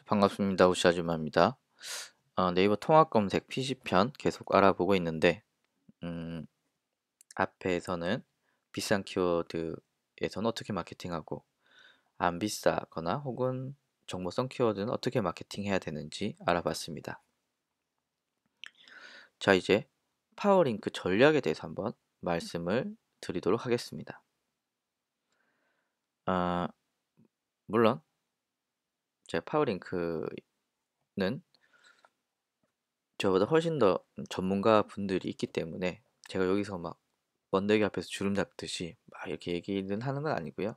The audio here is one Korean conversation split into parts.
반갑습니다. 우시 아줌마입니다. 네이버 통합 검색 PC편 계속 알아보고 있는데, 음, 앞에서는 비싼 키워드에서는 어떻게 마케팅하고, 안 비싸거나 혹은 정보성 키워드는 어떻게 마케팅해야 되는지 알아봤습니다. 자, 이제 파워링크 전략에 대해서 한번 말씀을 드리도록 하겠습니다. 아, 물론, 제 파워링크는 저보다 훨씬 더 전문가 분들이 있기 때문에 제가 여기서 막 번데기 앞에서 주름 잡듯이 막 이렇게 얘기는 하는 건 아니고요.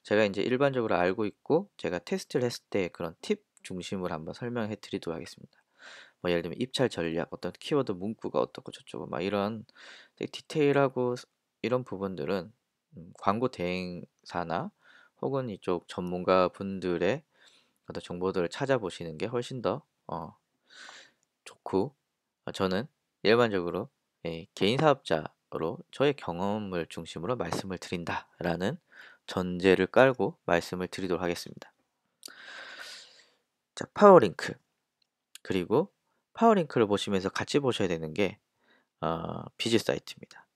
제가 이제 일반적으로 알고 있고 제가 테스트를 했을 때 그런 팁 중심으로 한번 설명해 드리도록 하겠습니다. 뭐 예를 들면 입찰 전략, 어떤 키워드 문구가 어떻고 저쩌고 막 이런 되게 디테일하고 이런 부분들은 광고 대행사나 혹은 이쪽 전문가 분들의 어떤 정보들을 찾아보시는 게 훨씬 더 좋고, 저는 일반적으로 개인 사업자로 저의 경험을 중심으로 말씀을 드린다라는 전제를 깔고 말씀을 드리도록 하겠습니다. 자, 파워링크. 그리고 파워링크를 보시면서 같이 보셔야 되는 게 비즈 사이트입니다.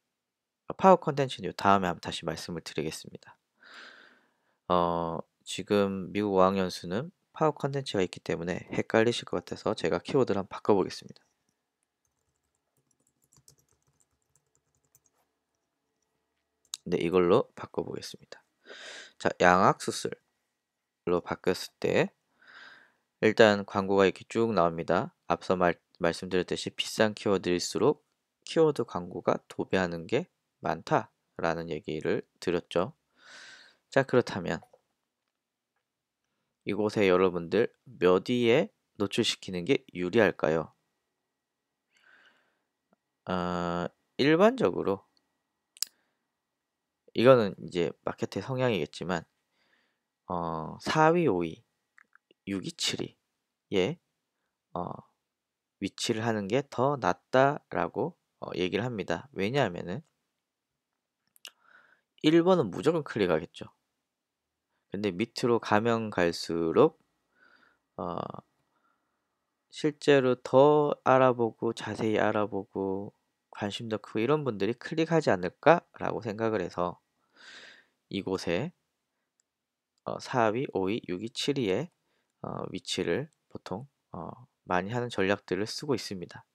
파워 컨텐츠는 다음에 한번 다시 말씀을 드리겠습니다. 지금 미국 어학연수는 파워 컨텐츠가 있기 때문에 헷갈리실 것 같아서 제가 키워드를 한번 바꿔보겠습니다. 네, 이걸로 바꿔보겠습니다. 자, 양악수술로 바뀌었을 때 일단 광고가 이렇게 쭉 나옵니다. 앞서 말씀드렸듯이 비싼 키워드일수록 키워드 광고가 도배하는 게 많다라는 얘기를 드렸죠. 자, 그렇다면 이곳에 여러분들 몇 위에 노출시키는 게 유리할까요? 일반적으로 이거는 이제 마케트의 성향이겠지만 4위, 5위, 6위, 7위에 위치를 하는 게 더 낫다라고 얘기를 합니다. 왜냐하면은 1번은 무조건 클릭하겠죠. 근데 밑으로 가면 갈수록 어, 실제로 더 알아보고 자세히 알아보고 관심도 크고 이런 분들이 클릭하지 않을까라고 생각을 해서 이곳에 4위, 5위, 6위, 7위에 위치를 보통 많이 하는 전략들을 쓰고 있습니다.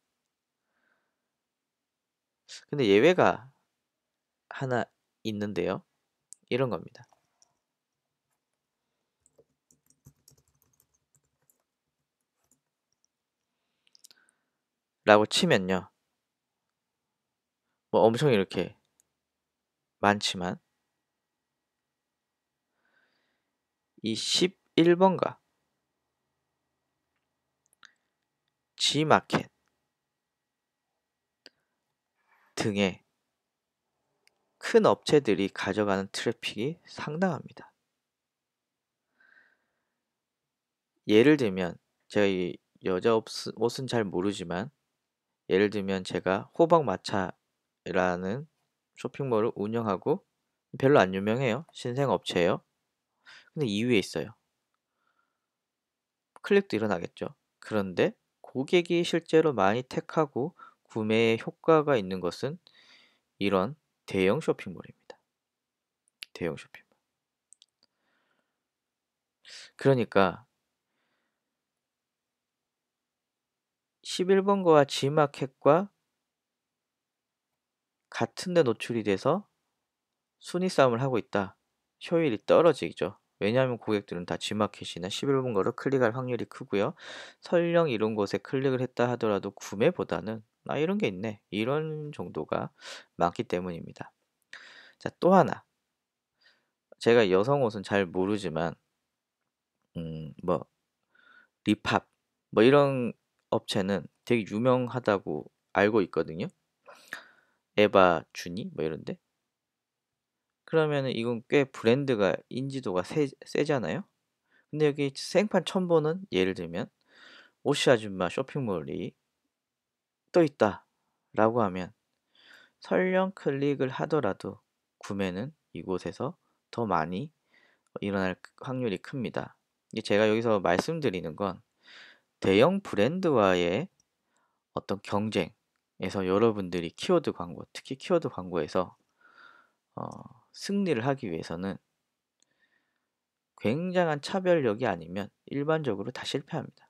근데 예외가 하나 있는데요. 이런 겁니다. 라고 치면요. 뭐 엄청 이렇게 많지만 이 11번가 G마켓 등의 큰 업체들이 가져가는 트래픽이 상당합니다. 예를 들면 제가 이 여자 옷은 잘 모르지만 예를 들면 제가 호박마차라는 쇼핑몰을 운영하고 별로 안 유명해요. 신생 업체예요. 근데 2위에 있어요. 클릭도 일어나겠죠. 그런데 고객이 실제로 많이 택하고 구매에 효과가 있는 것은 이런 대형 쇼핑몰입니다. 대형 쇼핑몰. 그러니까 11번가와 G마켓과 같은 데 노출이 돼서 순위 싸움을 하고 있다. 효율이 떨어지죠. 왜냐하면 고객들은 다 G마켓이나 11번가로 클릭할 확률이 크고요. 설령 이런 곳에 클릭을 했다 하더라도 구매보다는 이런 게 있네. 이런 정도가 많기 때문입니다. 자, 또 하나. 제가 여성 옷은 잘 모르지만 뭐 리팝 뭐 이런 업체는 되게 유명하다고 알고 있거든요. 에바 주니 뭐 이런데. 그러면은 이건 꽤 브랜드가 인지도가 세잖아요. 근데 여기 생판 처음 보는 예를 들면 오시 아줌마 쇼핑몰이 떠 있다라고 하면 설령 클릭을 하더라도 구매는 이곳에서 더 많이 일어날 확률이 큽니다. 이게 제가 여기서 말씀드리는 건 대형 브랜드와의 어떤 경쟁에서 여러분들이 키워드 광고, 특히 키워드 광고에서 어, 승리를 하기 위해서는 굉장한 차별력이 아니면 일반적으로 다 실패합니다.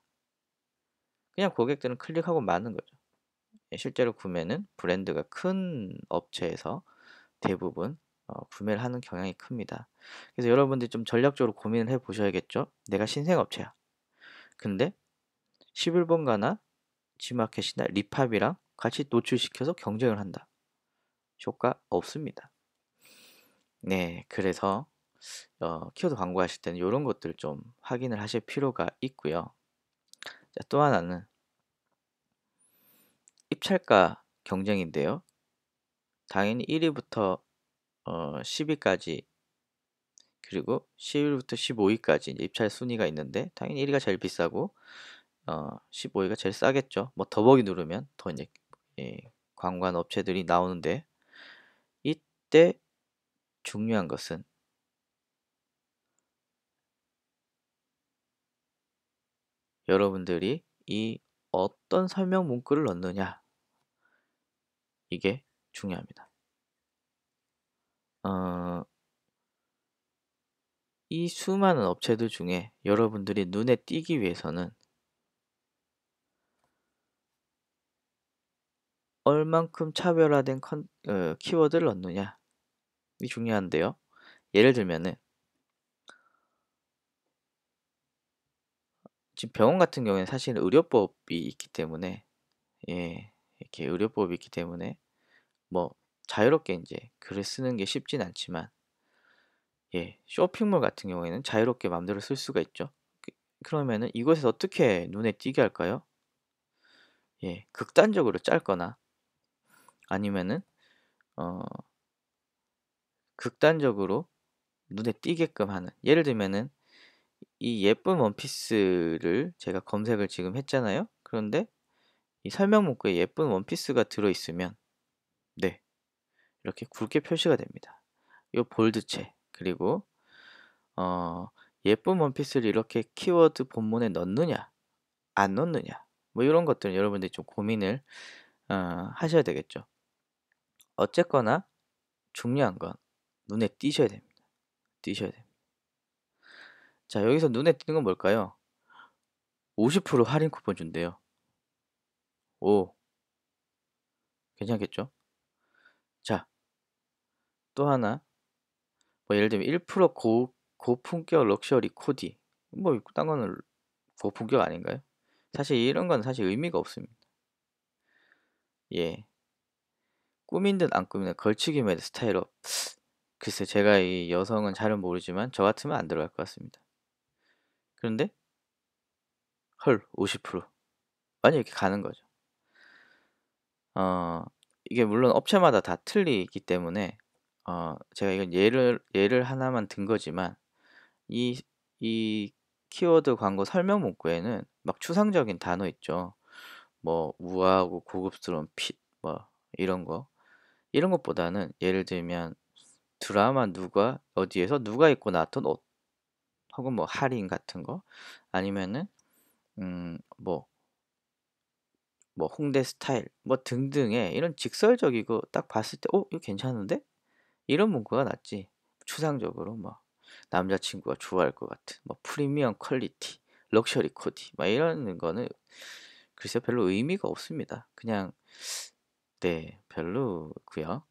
그냥 고객들은 클릭하고 마는 거죠. 실제로 구매는 브랜드가 큰 업체에서 대부분 구매를 하는 경향이 큽니다. 그래서 여러분들이 좀 전략적으로 고민을 해 보셔야겠죠. 내가 신생업체야. 근데 11번가나 지마켓이나 리팝이랑 같이 노출시켜서 경쟁을 한다. 효과 없습니다. 네, 그래서 키워드 광고하실 때는 이런 것들 좀 확인을 하실 필요가 있고요. 자, 또 하나는 입찰가 경쟁인데요. 당연히 1위부터 10위까지 그리고 10위부터 15위까지 입찰 순위가 있는데 당연히 1위가 제일 비싸고 15위가 제일 싸겠죠. 뭐 더보기 누르면 더 이제 예, 광고한 업체들이 나오는데 이때 중요한 것은 여러분들이 이 어떤 설명 문구를 넣느냐 이게 중요합니다. 어, 이 수많은 업체들 중에 여러분들이 눈에 띄기 위해서는 얼만큼 차별화된 키워드를 넣느냐 이 중요한데요. 예를 들면은 지금 병원 같은 경우에는 사실 의료법이 있기 때문에 이렇게 의료법이 있기 때문에 뭐 자유롭게 이제 글을 쓰는 게 쉽진 않지만 쇼핑몰 같은 경우에는 자유롭게 마음대로 쓸 수가 있죠. 그러면은 이것에서 어떻게 눈에 띄게 할까요? 극단적으로 짧거나 아니면은 어, 극단적으로 눈에 띄게끔 하는 예를 들면은 이 예쁜 원피스를 제가 검색을 지금 했잖아요. 그런데 이 설명 문구에 예쁜 원피스가 들어있으면 네, 이렇게 굵게 표시가 됩니다. 이 볼드체 그리고 어, 예쁜 원피스를 이렇게 키워드 본문에 넣느냐 안 넣느냐 뭐 이런 것들은 여러분들이 좀 고민을 하셔야 되겠죠. 어쨌거나 중요한 건 눈에 띄셔야 됩니다. 띄셔야 됩니다. 자, 여기서 눈에 띄는 건 뭘까요? 50% 할인 쿠폰 준대요. 오, 괜찮겠죠? 자, 또 하나. 뭐 예를 들면 1% 고품격 럭셔리 코디. 뭐, 딴 거는 고품격 아닌가요? 사실 이런 건 사실 의미가 없습니다. 예. 꾸민 듯 안 꾸민 듯 걸치기 매드 스타일업. 글쎄, 제가 이 여성은 잘은 모르지만 저 같으면 안 들어갈 것 같습니다. 그런데 헐, 50%. 완전 이렇게 가는 거죠. 어, 이게 물론 업체마다 다 틀리기 때문에 제가 이건 예를 하나만 든 거지만 이, 이 키워드 광고 설명 문구에는 막 추상적인 단어 있죠. 뭐 우아하고 고급스러운 핏, 뭐 이런 거. 이런 것보다는 예를 들면 드라마 누가 어디에서 누가 입고 나왔던 옷 혹은 뭐 할인 같은 거 아니면은 뭐 홍대 스타일 뭐 등등의 이런 직설적이고 딱 봤을 때 이거 괜찮은데? 이런 문구가 낫지. 추상적으로 뭐 남자친구가 좋아할 것 같은 뭐 프리미엄 퀄리티, 럭셔리 코디 막 이런 거는 글쎄 별로 의미가 없습니다. 그냥 네, 별로고요.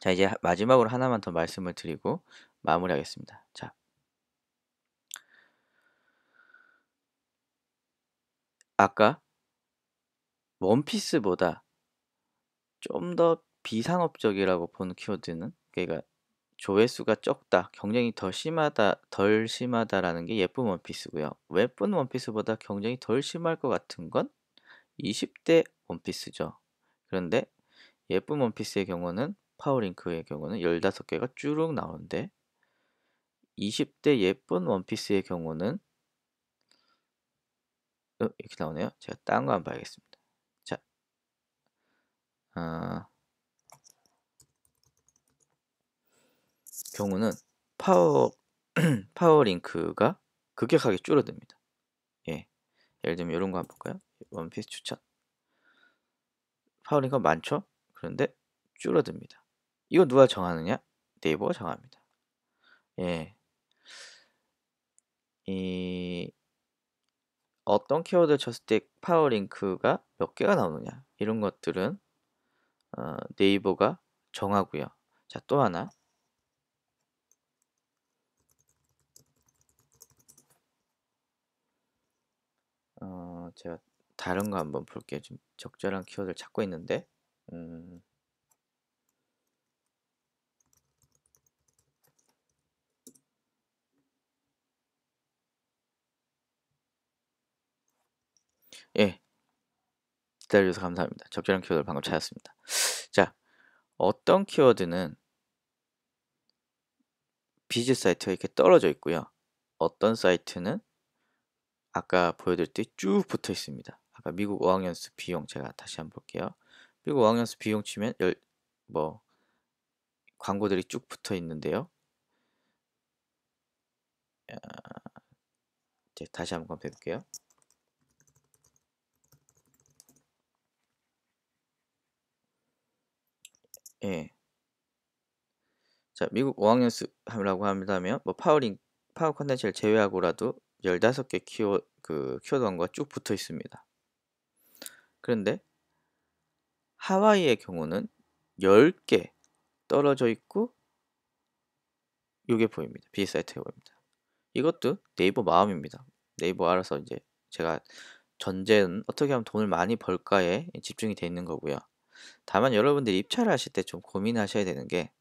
자, 이제 마지막으로 하나만 더 말씀을 드리고 마무리하겠습니다. 자, 아까 원피스보다 좀 더 비상업적이라고 보는 키워드는 그러니까 조회수가 적다, 경쟁이 더 심하다, 덜 심하다라는 게 예쁜 원피스고요. 예쁜 원피스보다 경쟁이 덜 심할 것 같은 건 20대 원피스죠. 그런데 예쁜 원피스의 경우는 파워링크의 경우는 15개가 쭈룩 나오는데 20대 예쁜 원피스의 경우는 이렇게 나오네요. 제가 딴 거 한번 봐야겠습니다. 자, 어, 경우는 파워 파워링크가 급격하게 줄어듭니다. 예. 예를 들면 이런 거 한번 볼까요? 원피스 추천. 파워링크가 많죠? 그런데 줄어듭니다. 이거 누가 정하느냐? 네이버가 정합니다. 예. 이 어떤 키워드 쳤을 때 파워링크가 몇 개가 나오느냐 이런 것들은 네이버가 정하고요. 자, 또 하나 제가 다른 거 한번 볼게요. 지금 적절한 키워드를 찾고 있는데 예, 기다려주셔서 감사합니다. 적절한 키워드를 방금 찾았습니다. 자, 어떤 키워드는 비즈 사이트가 이렇게 떨어져 있고요. 어떤 사이트는 아까 보여드렸듯이 쭉 붙어 있습니다. 아까 미국 어학연수 비용 제가 다시 한번 볼게요. 미국 어학연수 비용 치면 광고들이 쭉 붙어 있는데요. 이제 다시 한번 검색해 볼게요. 예. 자, 미국 어학연수 하라고 한다면 파워 컨텐츠를 제외하고라도 15개 키워드 광고가 쭉 붙어 있습니다. 그런데 하와이의 경우는 10개 떨어져 있고 이게 보입니다. B사이트에 보입니다. 이것도 네이버 마음입니다. 네이버 알아서 이제 제가 전제는 어떻게 하면 돈을 많이 벌까에 집중이 돼 있는 거고요. 다만 여러분들이 입찰을 하실 때 좀 고민하셔야 되는 게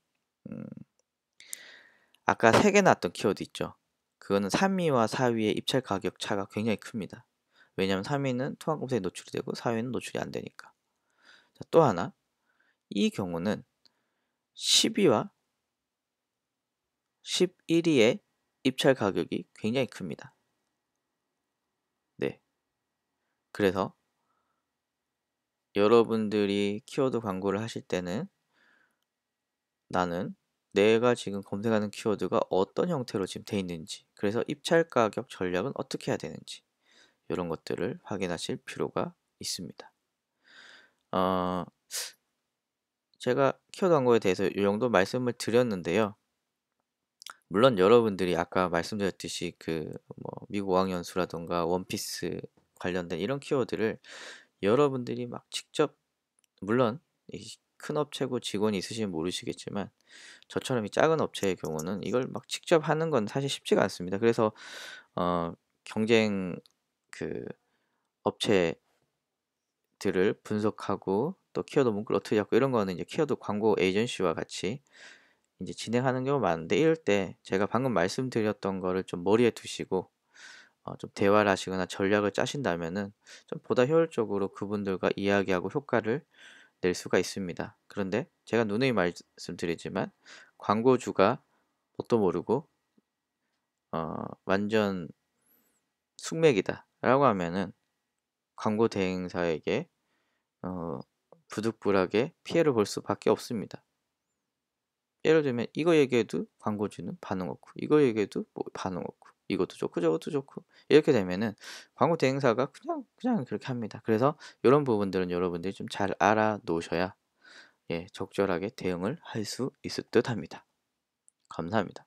아까 3개 나왔던 키워드 있죠. 그거는 3위와 4위의 입찰 가격 차가 굉장히 큽니다. 왜냐하면 3위는 통합 검색에 노출이 되고 4위는 노출이 안 되니까. 자, 또 하나 이 경우는 10위와 11위의 입찰 가격이 굉장히 큽니다. 네. 그래서 여러분들이 키워드 광고를 하실 때는 나는 내가 지금 검색하는 키워드가 어떤 형태로 지금 돼 있는지, 그래서 입찰 가격 전략은 어떻게 해야 되는지 이런 것들을 확인하실 필요가 있습니다. 제가 키워드 광고에 대해서 이 정도 말씀을 드렸는데요. 물론 여러분들이 아까 말씀드렸듯이 미국 어학연수라던가 원피스 관련된 이런 키워드를 여러분들이 막 직접, 물론 큰 업체고 직원이 있으시면 모르시겠지만 저처럼 이 작은 업체의 경우는 이걸 막 직접 하는 건 사실 쉽지가 않습니다. 그래서 경쟁 업체들을 분석하고 또 키워드 문구를 어떻게 잡고 이런 거는 이제 키워드 광고 에이전시와 같이 이제 진행하는 경우가 많은데, 이럴 때 제가 방금 말씀드렸던 거를 좀 머리에 두시고 좀 대화를 하시거나 전략을 짜신다면은 좀 보다 효율적으로 그분들과 이야기하고 효과를 낼 수가 있습니다. 그런데 제가 누누이 말씀드리지만 광고주가 뭣도 모르고 완전 숙맥이다 라고 하면은 광고 대행사에게 부득불하게 피해를 볼 수밖에 없습니다. 예를 들면 이거 얘기해도 광고주는 반응 없고, 이거 얘기해도 뭐 반응 없고, 이것도 좋고 저것도 좋고, 이렇게 되면은 광고 대행사가 그냥 그렇게 합니다. 그래서 이런 부분들은 여러분들이 좀 잘 알아 놓으셔야 적절하게 대응을 할 수 있을 듯 합니다. 감사합니다.